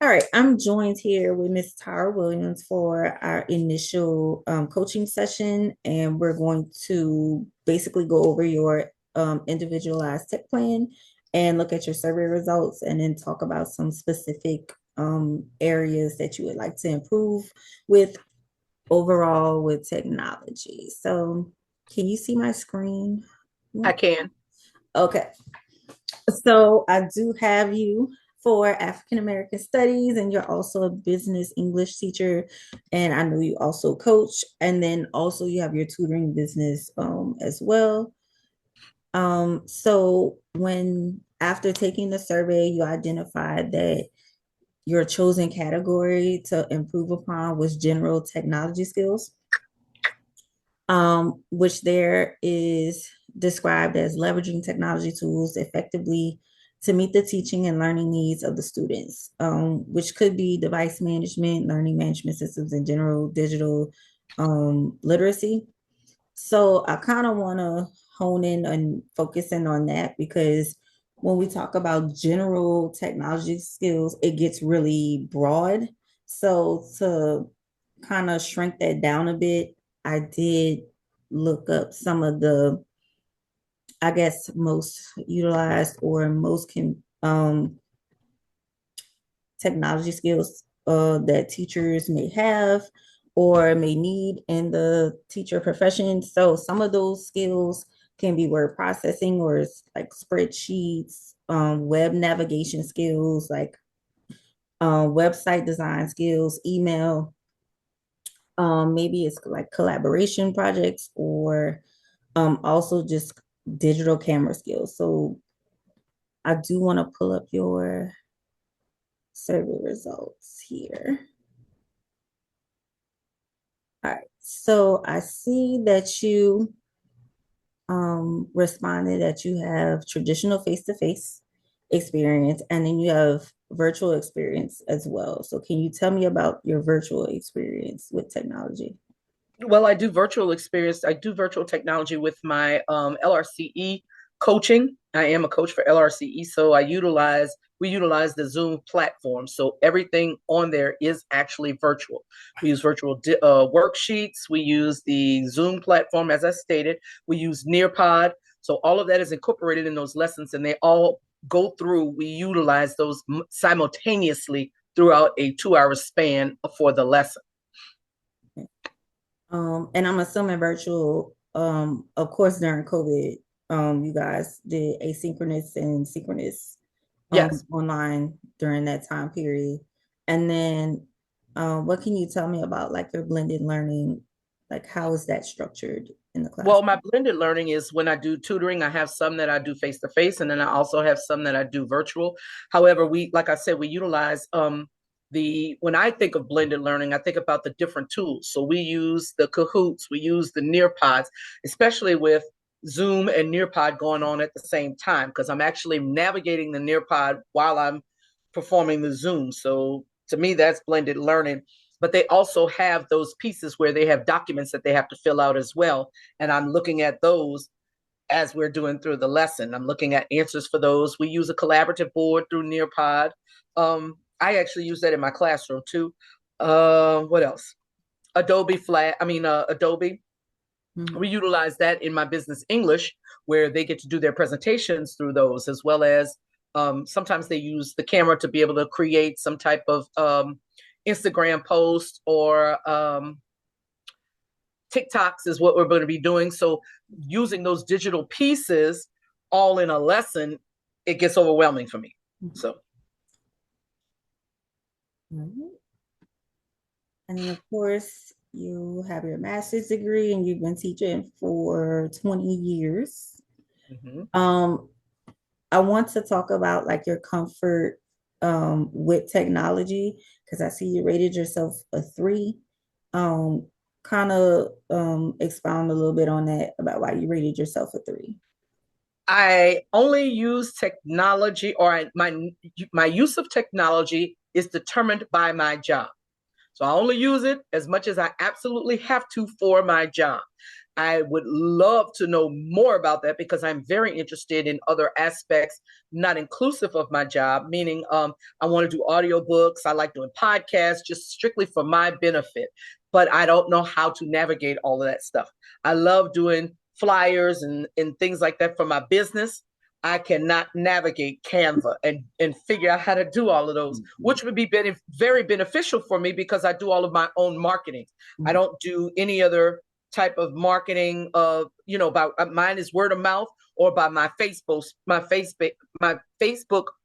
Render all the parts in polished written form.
All right, I'm joined here with Miss Tara Williams for our initial coaching session, and we're going to basically go over your individualized tech plan and look at your survey results, and then talk about some specific areas that you would like to improve with overall with technology. So, can you see my screen? I can. Okay, so I do have you for African American Studies, and you're also a business English teacher, and I know you also coach, and then also you have your tutoring business as well. So when after taking the survey, you identified that your chosen category to improve upon was general technology skills, which there is described as leveraging technology tools effectively to meet the teaching and learning needs of the students, which could be device management, learning management systems, and general digital literacy. So I kind of want to hone in and focus in on that because when we talk about general technology skills, it gets really broad. So to kind of shrink that down a bit, I did look up some of the, I guess, most utilized or most technology skills that teachers may have or may need in the teacher profession. So some of those skills can be word processing or like spreadsheets, web navigation skills, like website design skills, email. Maybe it's like collaboration projects or also just digital camera skills. So I do want to pull up your survey results here. All right. So I see that you responded that you have traditional face-to-face experience and then you have virtual experience as well. So can you tell me about your virtual experience with technology? Well, I do virtual experience. I do virtual technology with my LRCE coaching. I am a coach for LRCE, so we utilize the Zoom platform. So everything on there is actually virtual. We use virtual worksheets. We use the Zoom platform, as I stated. We use Nearpod. So all of that is incorporated in those lessons, and they all go through. We utilize those simultaneously throughout a 2 hour span for the lesson. And I'm assuming virtual, of course, during COVID, you guys did asynchronous and synchronous Yes. online during that time period. And then what can you tell me about like your blended learning? Like how is that structured in the Well, classroom? my blended learning is when I do tutoring, I have some that I do face to face, and then I also have some that I do virtual. However, like I said, we utilize the when I think of blended learning, I think about the different tools. So we use the Kahoots, we use the Nearpods, especially with Zoom and Nearpod going on at the same time, because I'm actually navigating the Nearpod while I'm performing the Zoom. So to me, that's blended learning. But they also have those pieces where they have documents that they have to fill out as well. And I'm looking at those as we're doing through the lesson. I'm looking at answers for those. We use a collaborative board through Nearpod. I actually use that in my classroom too. What else? Adobe. Mhm. We utilize that in my business English, where they get to do their presentations through those, as well as sometimes they use the camera to be able to create some type of Instagram post or TikToks is what we're going to be doing. So using those digital pieces all in a lesson, it gets overwhelming for me. So Mhm. And then of course you have your master's degree and you've been teaching for 20 years. mhm. Um, I want to talk about like your comfort with technology because I see you rated yourself a 3. Um, kind of expound a little bit on that about why you rated yourself a 3. I only use technology, or my use of technology is determined by my job. So I only use it as much as I absolutely have to for my job. I would love to know more about that because I'm very interested in other aspects, not inclusive of my job, meaning I want to do audiobooks. I like doing podcasts just strictly for my benefit, but I don't know how to navigate all of that stuff. I love doing flyers and things like that for my business. I cannot navigate Canva and figure out how to do all of those, Mhm. which would be very beneficial for me because I do all of my own marketing. I Mhm. don't do any other type of marketing of, about mine is word of mouth or by my Facebook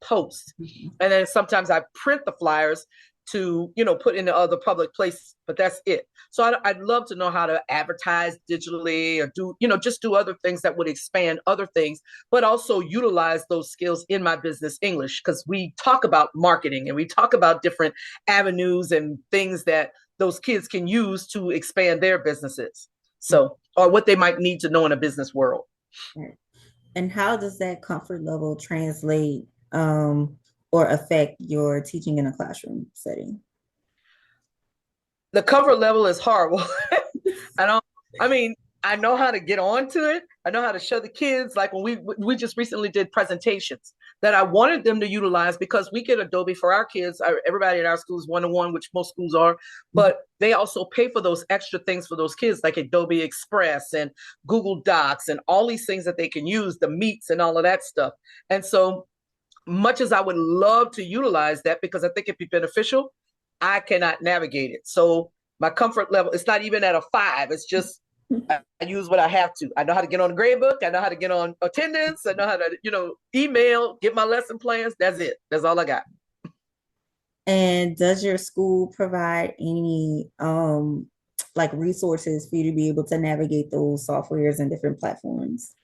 posts. Mhm. And then sometimes I print the flyers to, put in the other public places, but that's it. So I'd love to know how to advertise digitally or do, just do other things that would expand other things, but also utilize those skills in my business English, because we talk about marketing and we talk about different avenues and things that those kids can use to expand their businesses. So, or what they might need to know in a business world. Right. And how does that comfort level translate or affect your teaching in a classroom setting? The comfort level is horrible. I don't, I mean, I know how to get onto it. I know how to show the kids. Like when we just recently did presentations that I wanted them to utilize because we get Adobe for our kids. Everybody at our school is 1-to-1, which most schools are, but they also pay for those extra things for those kids, like Adobe Express and Google Docs and all these things that they can use, the meets and all of that stuff. And so much as I would love to utilize that because I think it'd be beneficial, I cannot navigate it. So my comfort level, it's not even at a 5. It's just I use what I have to. I know how to get on the grade book. I know how to get on attendance. I know how to, email, get my lesson plans. That's it. That's all I got. And does your school provide any like resources for you to be able to navigate those softwares and different platforms?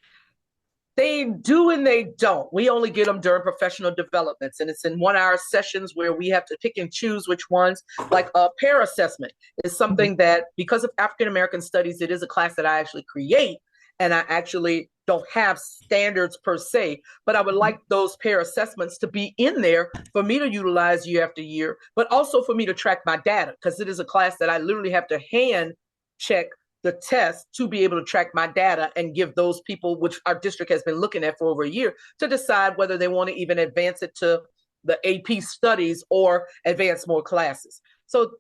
They do and they don't. We only get them during professional developments, and it's in 1 hour sessions where we have to pick and choose which ones. Like a pair assessment is Mhm. something that, because of African American studies, it is a class that I actually create, and I actually don't have standards per se, but I would like those pair assessments to be in there for me to utilize year after year, but also for me to track my data, because it is a class that I literally have to hand check the test to be able to track my data and give those people, which our district has been looking at for over a year, to decide whether they want to even advance it to the AP studies or advance more classes. So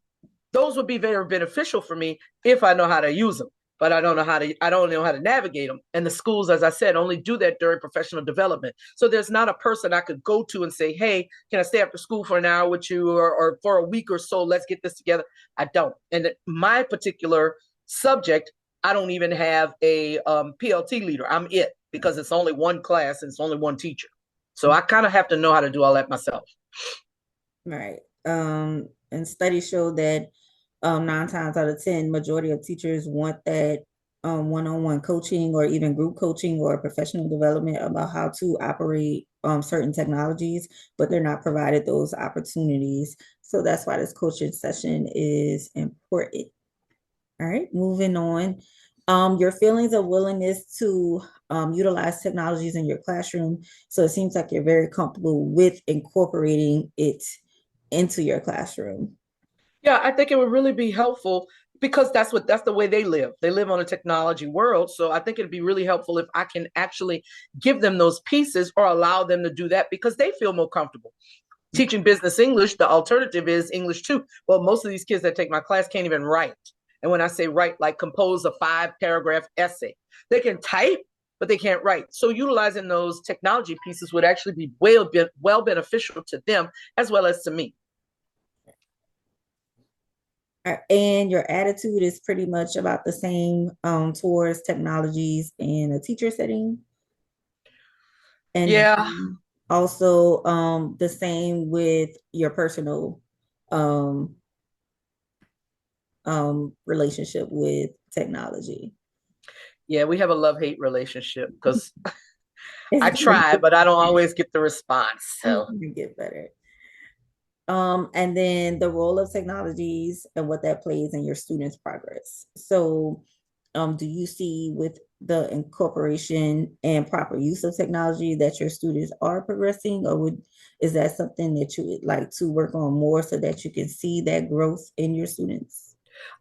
those would be very beneficial for me if I know how to use them. But I don't know how to navigate them. And the schools, as I said, only do that during professional development. So there's not a person I could go to and say, hey, can I stay after school for an hour with you, or for a week or so, let's get this together. I don't. And my particular subject, I don't even have a PLT leader. I'm it, because it's only one class and it's only one teacher. So I kind of have to know how to do all that myself. Right. And studies show that 9 times out of 10, majority of teachers want that one-on-one coaching or even group coaching or professional development about how to operate certain technologies, but they're not provided those opportunities. So that's why this coaching session is important. All right, moving on. Your feelings of willingness to utilize technologies in your classroom. So it seems like you're very comfortable with incorporating it into your classroom. Yeah, I think it would really be helpful because that's the way they live. They live on a technology world. So I think it'd be really helpful if I can actually give them those pieces or allow them to do that because they feel more comfortable. Teaching business English, the alternative is English 2. Well, most of these kids that take my class can't even write. And when I say write, like compose a 5-paragraph essay, they can type, but they can't write. So utilizing those technology pieces would actually be well beneficial to them as well as to me. And your attitude is pretty much about the same towards technologies in a teacher setting. And Yeah, also the same with your personal um, relationship with technology. yeah, we have a love-hate relationship because I It's gonna try, but I don't always get the response. So get better. And then the role of technologies and what that plays in your students' progress. So, do you see with the incorporation and proper use of technology that your students are progressing, or is that something that you would like to work on more so that you can see that growth in your students?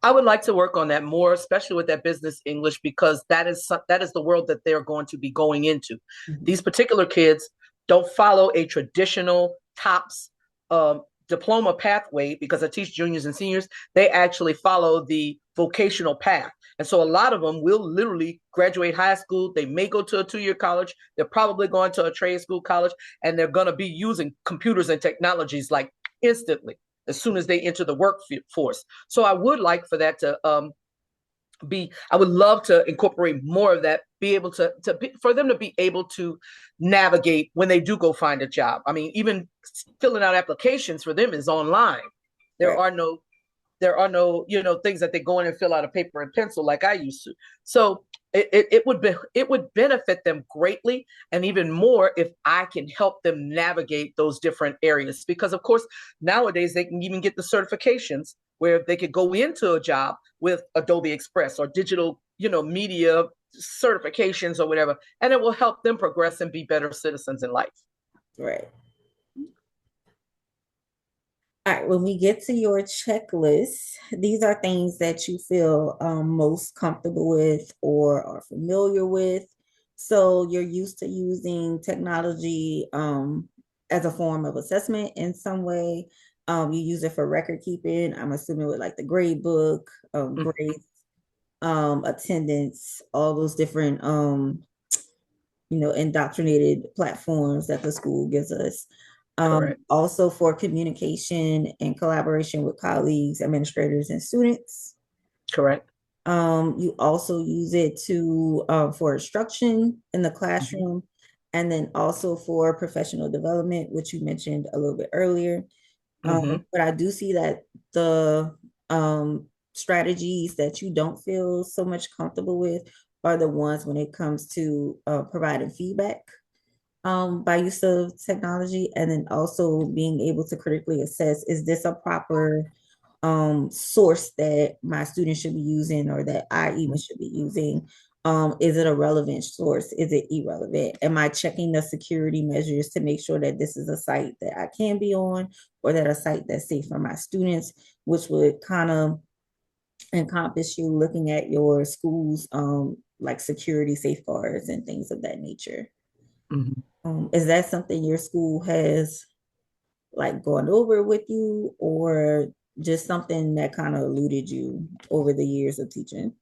I would like to work on that more, especially with that business English, because that is the world that they're going to be going into. Mhm. These particular kids don't follow a traditional TOPS diploma pathway because I teach juniors and seniors. They actually follow the vocational path. And so a lot of them will literally graduate high school. They may go to a 2-year college. They're probably going to a trade school college, and they're going to be using computers and technologies like instantly as soon as they enter the workforce. So I would like for that to I would love to incorporate more of that, be able for them to be able to navigate when they do go find a job. I mean, even filling out applications for them is online. There Right. are no things that they go in and fill out a paper and pencil like I used to. So it would benefit them greatly, and even more if I can help them navigate those different areas, because of course nowadays they can even get the certifications where they could go into a job with Adobe Express or digital media certifications or whatever, and it will help them progress and be better citizens in life. Right. All right, when we get to your checklist, these are things that you feel most comfortable with or are familiar with. So you're used to using technology as a form of assessment in some way. You use it for record keeping. I'm assuming with like the grade book, grades, attendance, all those different indoctrinated platforms that the school gives us. Correct. Also for communication and collaboration with colleagues, administrators, and students. Correct. You also use it to for instruction in the Mm-hmm. classroom, and then also for professional development, which you mentioned a little bit earlier. Mm-hmm. But I do see that the strategies that you don't feel so much comfortable with are the ones when it comes to providing feedback by use of technology, and then also being able to critically assess, is this a proper source that my students should be using or that I even should be using? Is it a relevant source? Is it irrelevant? Am I checking the security measures to make sure that this is a site that I can be on, or that a site that's safe for my students, which would kind of encompass you looking at your school's like security safeguards and things of that nature. Mm-hmm. Is that something your school has like gone over with you, or just something that kind of eluded you over the years of teaching?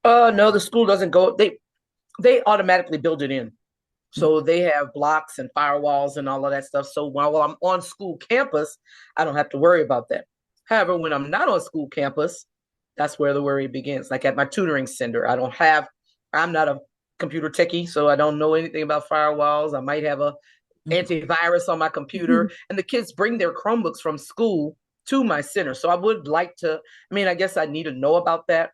No, the school doesn't go. They automatically build it in. So they have blocks and firewalls and all of that stuff. So while I'm on school campus, I don't have to worry about that. However, when I'm not on school campus, that's where the worry begins. Like at my tutoring center, I'm not a computer techie, so I don't know anything about firewalls. I might have a antivirus on my computer, and the kids bring their Chromebooks from school to my center. So I would like to, I mean, I guess I need to know about that.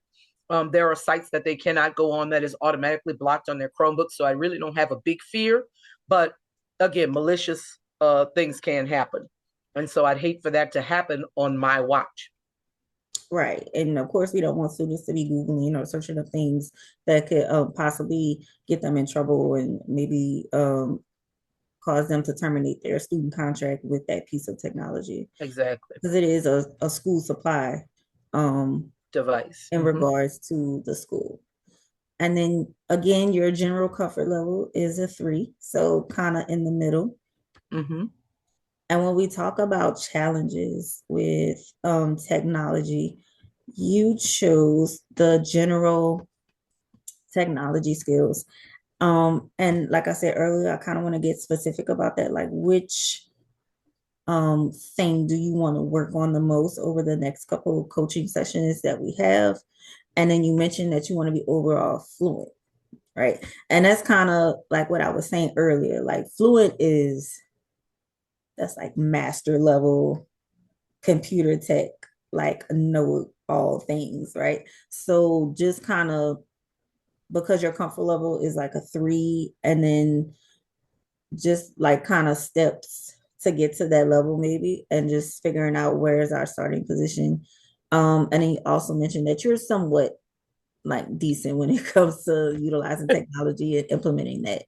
There are sites that they cannot go on that is automatically blocked on their Chromebook. So I really don't have a big fear. But again, malicious things can happen. And so I'd hate for that to happen on my watch. Right. And of course, we don't want students to be Googling or searching up things that could possibly get them in trouble and maybe cause them to terminate their student contract with that piece of technology. Exactly. Because it is a school supply um, Device. in Mm-hmm. regards to the school. And then again, your general comfort level is a 3, so kind of in the middle. Mm-hmm. And when we talk about challenges with technology, you chose the general technology skills. And like I said earlier, I kind of want to get specific about that. Like, which thing do you want to work on the most over the next couple of coaching sessions that we have? And then you mentioned that you want to be overall fluent, right? And that's kind of like what I was saying earlier. Like, fluent is that's like master level computer tech, like know all things, right? So just kind of because your comfort level is like a 3, and then just like kind of steps to get to that level maybe, and just figuring out where is our starting position. And then you also mentioned that you're somewhat like decent when it comes to utilizing technology and implementing that.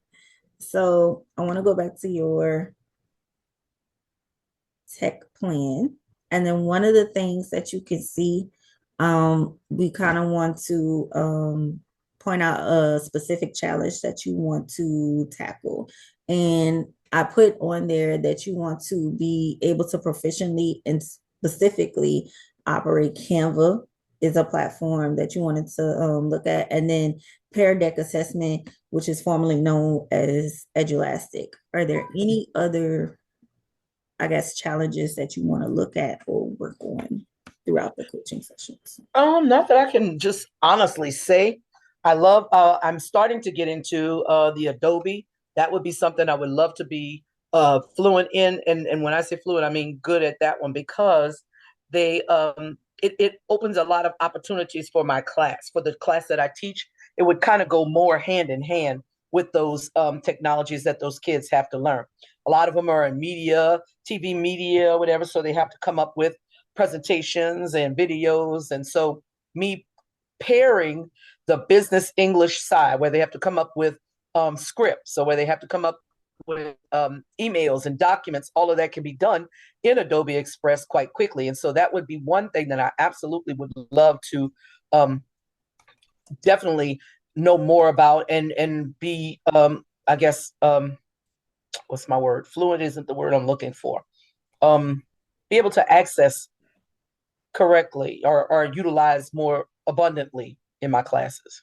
So I want to go back to your tech plan. And then one of the things that you can see We kind of want to point out a specific challenge that you want to tackle. And I put on there that you want to be able to proficiently and specifically operate Canva is a platform that you wanted to look at. And then Pear Deck Assessment, which is formerly known as Edulastic. Are there any other, I guess, challenges that you want to look at or work on throughout the coaching sessions? Not that I can just honestly say. I'm starting to get into the Adobe. That would be something I would love to be fluent in. And when I say fluent, I mean good at that one because it opens a lot of opportunities for my class, for the class that I teach. It would kind of go more hand in hand with those technologies that those kids have to learn. A lot of them are in media, TV media, whatever, so they have to come up with presentations and videos. And so me pairing the business English side where they have to come up with scripts, so where they have to come up with emails and documents, all of that can be done in Adobe Express quite quickly. And so that would be one thing that I absolutely would love to definitely know more about and be, I guess, what's my word? Fluent isn't the word I'm looking for. Be able to access correctly or utilized more abundantly in my classes.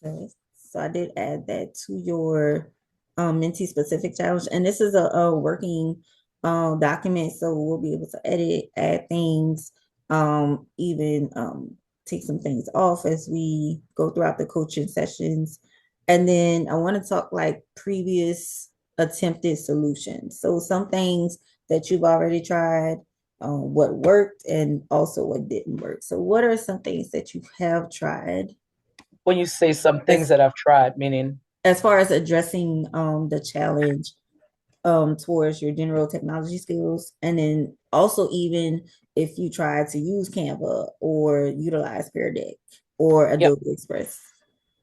Okay. So I did add that to your mentee specific challenge. And this is a working document. So we'll be able to edit, add things, even take some things off as we go throughout the coaching sessions. And then I want to talk like previous attempted solutions. So some things that you've already tried, what worked and also what didn't work. So what are some things that you have tried When you say some things as that I've tried, meaning as far as addressing the challenge towards your general technology skills, and then also even if you try to use Canva or utilize Pear Deck or yep. Adobe Express.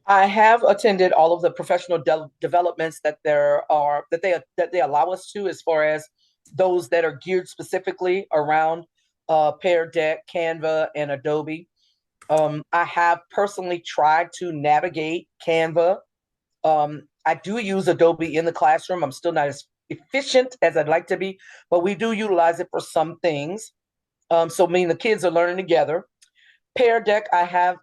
I have attended all of the professional developments that that they allow us to, as far as those that are geared specifically around Pear Deck, Canva, and Adobe. I have personally tried to navigate Canva. I do use Adobe in the classroom. I'm still not as efficient as I'd like to be, but we do utilize it for some things. So me and the kids are learning together. Pear Deck, I have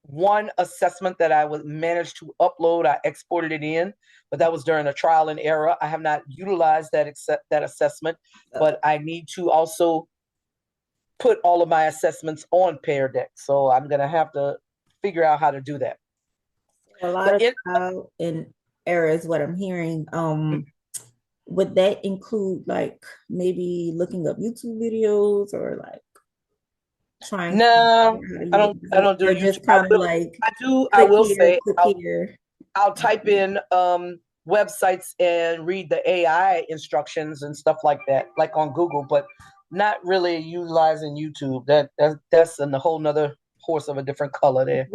one assessment that I would manage to upload. I exported it in, but that was during a trial and error. I have not utilized that assessment, but I need to also put all of my assessments on Pear Deck. So I'm gonna have to figure out how to do that. A lot The of it, trial and error is what I'm hearing. Would that include like maybe looking up YouTube videos or like trying to no, figure out how to I utilize don't. I it, don't do or YouTube. just kind of like I do. I click will here, say. click here? I'll type in websites and read the AI instructions and stuff like that, like on Google, but not really utilizing YouTube. That's a whole nother horse of a different color there.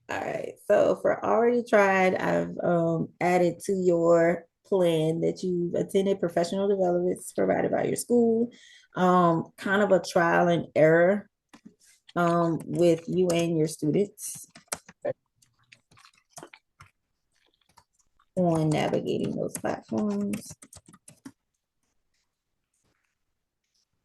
All right. So for already tried, I've added to your plan that you've attended professional developments provided by your school, kind of a trial and error with you and your students on navigating those platforms.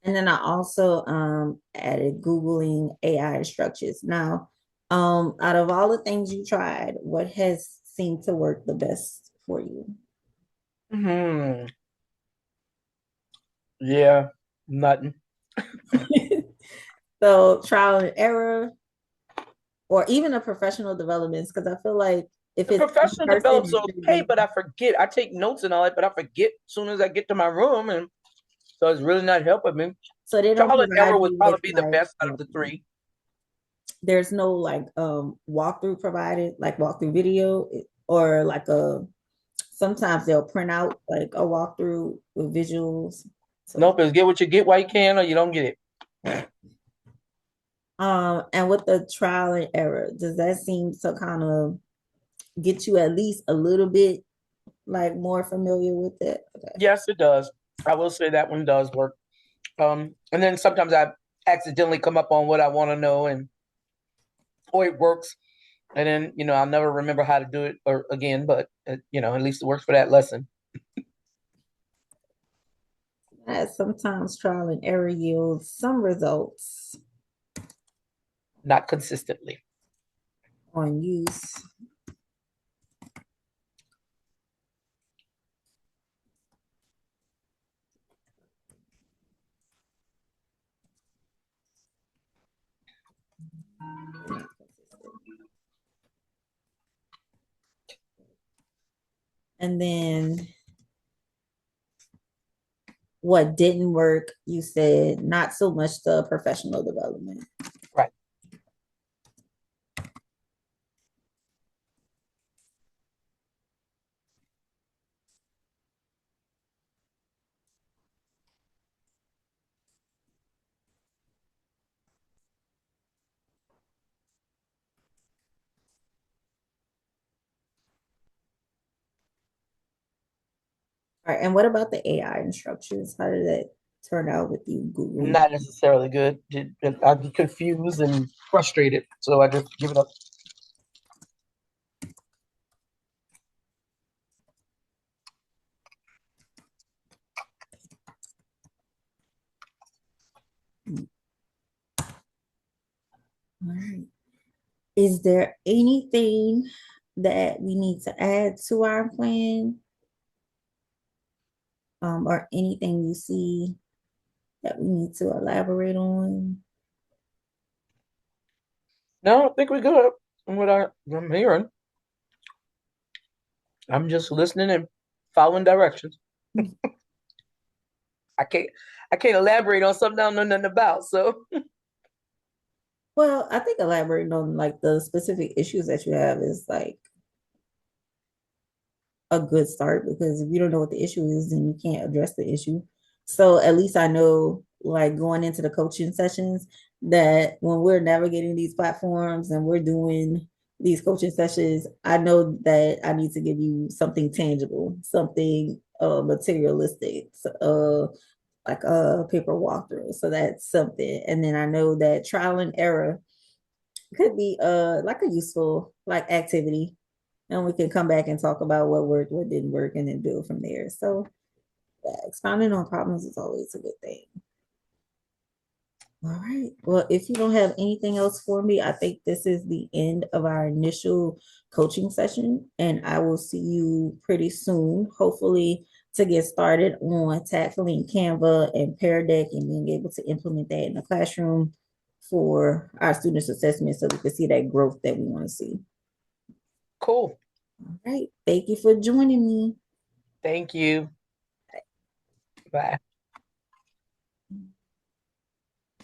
And then I also added Googling AI instructions. Now, out of all the things you tried, what has seemed to work the best for you? Hmm. Yeah. Nothing. So trial and error, or even a professional developments, because I feel like if The it's in professional person, develops it should okay, be. but I forget. I take notes and all that, but I forget as soon as I get to my room, and so it's really not helping me. So they don't Trial and error provide would you with probably be the like best out of the three. there's no like walkthrough provided, like walkthrough video or like a sometimes they'll print out like a walkthrough with visuals. So Nope, it's get what you get while you can, or you don't get it. and with the trial and error, does that seem to kind of get you at least a little bit like more familiar with it? Okay. Yes, it does. I will say that one does work. And then sometimes accidentally come up on what I want to know, and or it works, and then I'll never remember how to do it or again. But at least it works for that lesson. Sometimes trial and error yields some results Not consistently. on use. And then what didn't work, you said not so much the professional development. Right. All right. And what about the AI instructions? How did that turn out with you Googling? Not necessarily good. I'd be confused and frustrated, so I just give it up. All right. Is there anything that we need to add to our plan, or anything you see that we need to elaborate on? No, I think we're good. From what I'm hearing, I'm just listening and following directions. I can't I can't elaborate on something I don't know nothing about. So Well, I think elaborating on like the specific issues that you have is like a good start, because if you don't know what the issue is, then you can't address the issue. So at least I know, like going into the coaching sessions, that when we're navigating these platforms and we're doing these coaching sessions, I know that I need to give you something tangible, something materialistic, like a paper walkthrough. So that's something. And then I know that trial and error could be like a useful like activity, and we can come back and talk about what worked, what didn't work, and then build from there. So yeah, expounding on problems is always a good thing. All right. Well, if you don't have anything else for me, I think this is the end of our initial coaching session, and I will see you pretty soon, hopefully, to get started on tackling Canva and Pear Deck and being able to implement that in the classroom for our students' assessment so we can see that growth that we want to see. cool. All right. Thank you for joining me. Thank you. Bye.